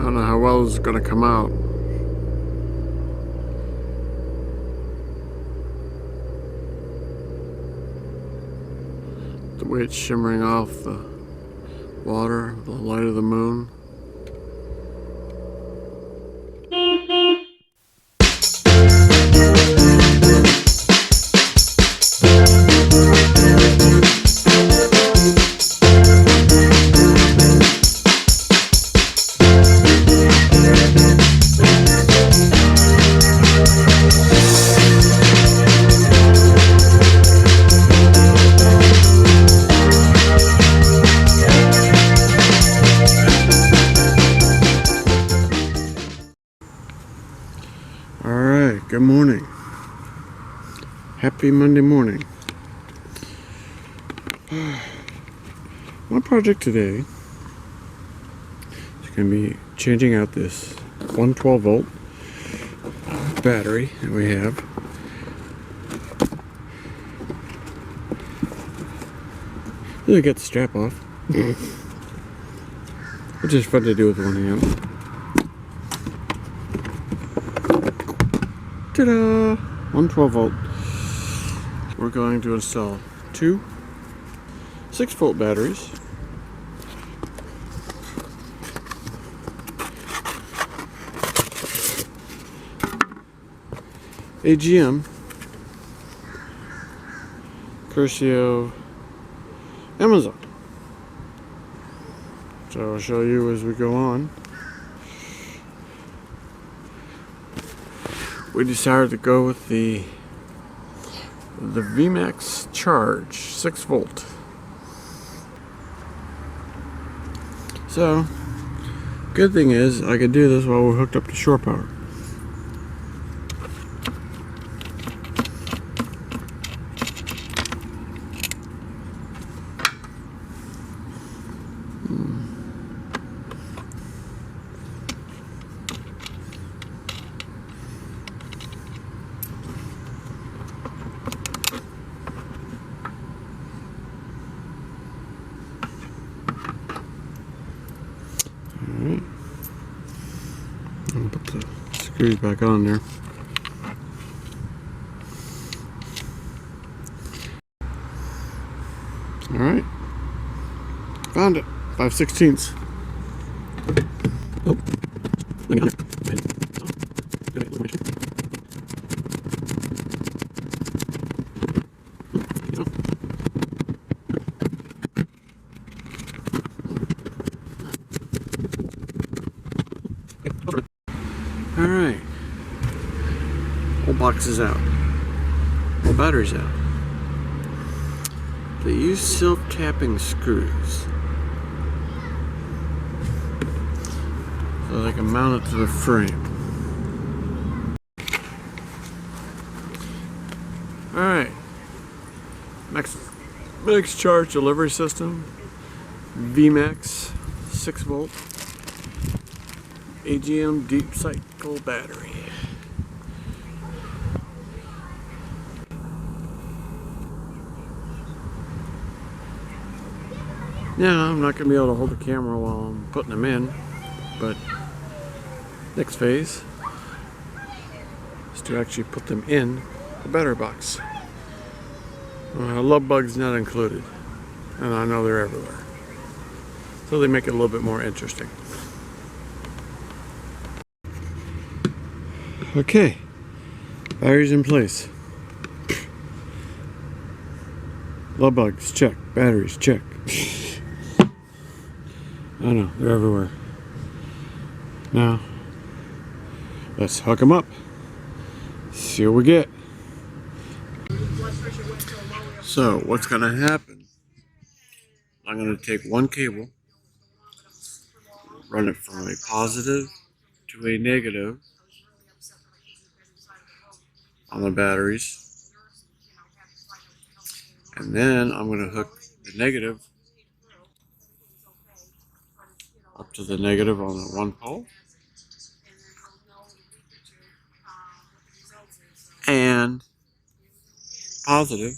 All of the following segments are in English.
don't know how well it's going to come out. The way it's shimmering off the water, the light of the moon. Alright, good morning. Happy Monday morning. My project today is going to be changing out this 112 volt battery that we have. Really get the strap off, which is fun to do with one hand. Ta-da! 112 volt. We're going to install two 6-volt batteries. AGM, courtesy of Amazon. So I'll show you as we go on. We decided to go with the VMAX charge 6 volt. So good thing is I could do this while we're hooked up to shore power. Alright, I'll put the screws back on there. Alright, found it, 5/16. Oh, let me Alright, whole box is out, whole battery's out. They use self-tapping screws so they can mount it to the frame. Alright, max charge delivery system, VMAX 6 volt AGM deep cycle battery. Now I'm not going to be able to hold the camera while I'm putting them in, but next phase is to actually put them in the battery box. Love bug's not included, and I know they're everywhere, so they make it a little bit more interesting. Okay, batteries in place. Love bugs, check. Batteries, check. I know, they're everywhere. Now, let's hook them up. See what we get. So, what's going to happen? I'm going to take one cable, run it from a positive to a negative on the batteries, and then I'm going to hook the negative up to the negative on the one pole, and positive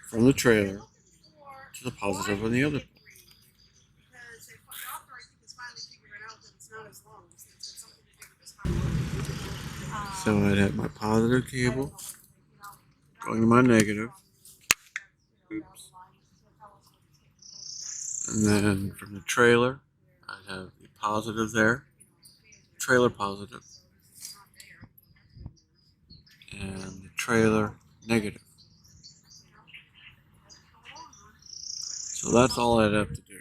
from the trailer to the positive on the other pole. So I'd have my positive cable going to my negative. Oops. And then from the trailer, I'd have the positive there, trailer positive, and the trailer negative. So that's all I'd have to do.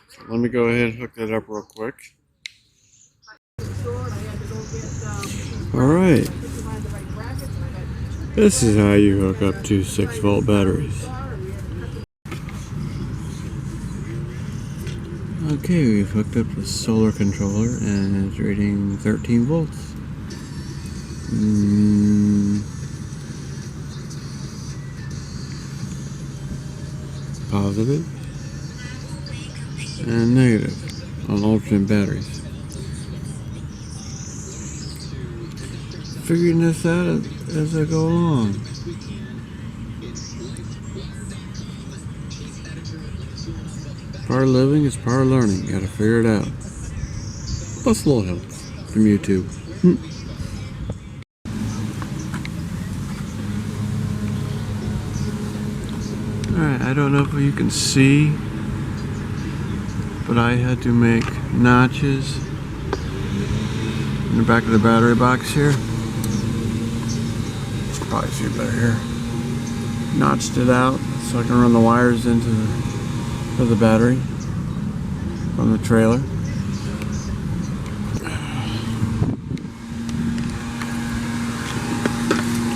So let me go ahead and hook that up real quick. Alright. This is how you hook up two 6-volt batteries. Okay, we've hooked up the solar controller and it's reading 13 volts. Positive and negative on alternate batteries. Figuring this out as I go along. Part of living is part of learning. You gotta figure it out. Plus a little help from YouTube. Alright, I don't know if you can see, but I had to make notches in the back of the battery box here. You can probably see it better here. Notched it out so I can run the wires into the battery from the trailer.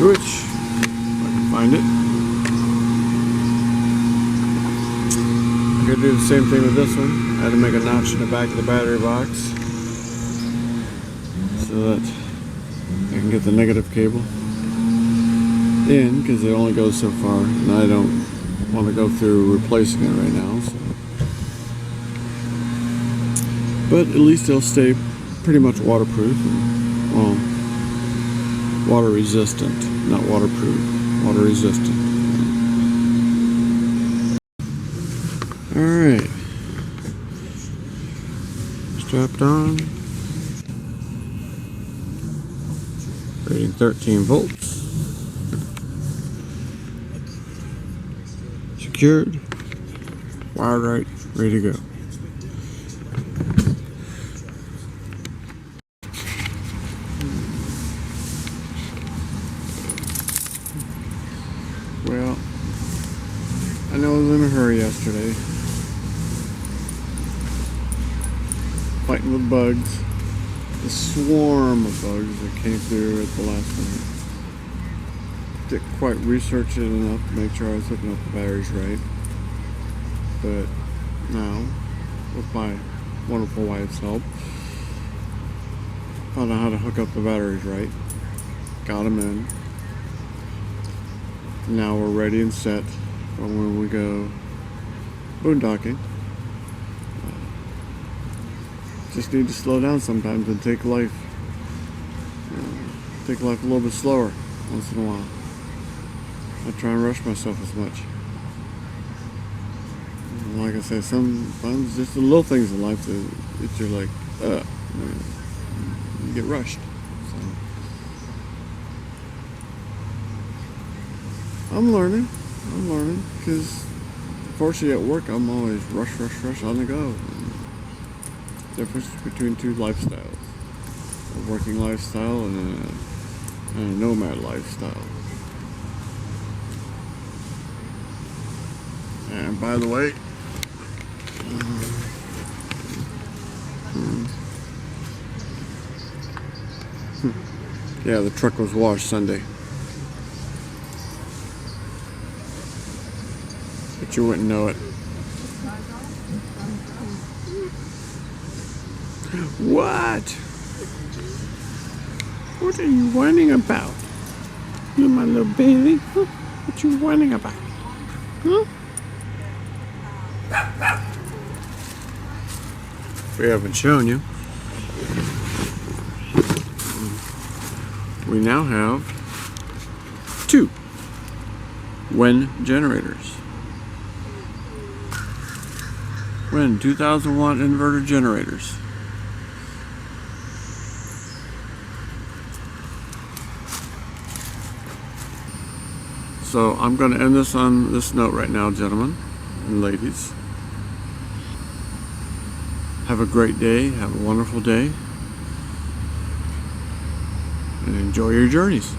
Which, if I can find it. I'm going to do the same thing with this one. I had to make a notch in the back of the battery box so that I can get the negative cable in, because it only goes so far and I don't want to go through replacing it right now. So. But at least it'll stay pretty much waterproof and, well, water resistant, not waterproof, water resistant. Alright, strapped on, rating 13 volts, secured, wired right, ready to go. Well, I know I was in a hurry yesterday. Fighting with bugs. The swarm of bugs that came through at the last minute. Didn't quite research it enough to make sure I was hooking up the batteries right. But now, with my wonderful wife's help, found out how to hook up the batteries right. Got them in. Now we're ready and set for when we go boondocking. Just need to slow down sometimes and take life a little bit slower once in a while. Not try and rush myself as much. And like I said, sometimes just the little things in life that you're like, you get rushed. So I'm learning, because unfortunately at work I'm always rush on the go. Difference between two lifestyles, a working lifestyle and a nomad lifestyle. And by the way, yeah, the truck was washed Sunday, but you wouldn't know it. What? What are you whining about? You my little baby? Huh? What you whining about? Huh? We haven't shown you. We now have 2 WEN generators. When 2000 watt inverter generators. So I'm going to end this on this note right now, gentlemen and ladies. Have a great day. Have a wonderful day. And enjoy your journeys.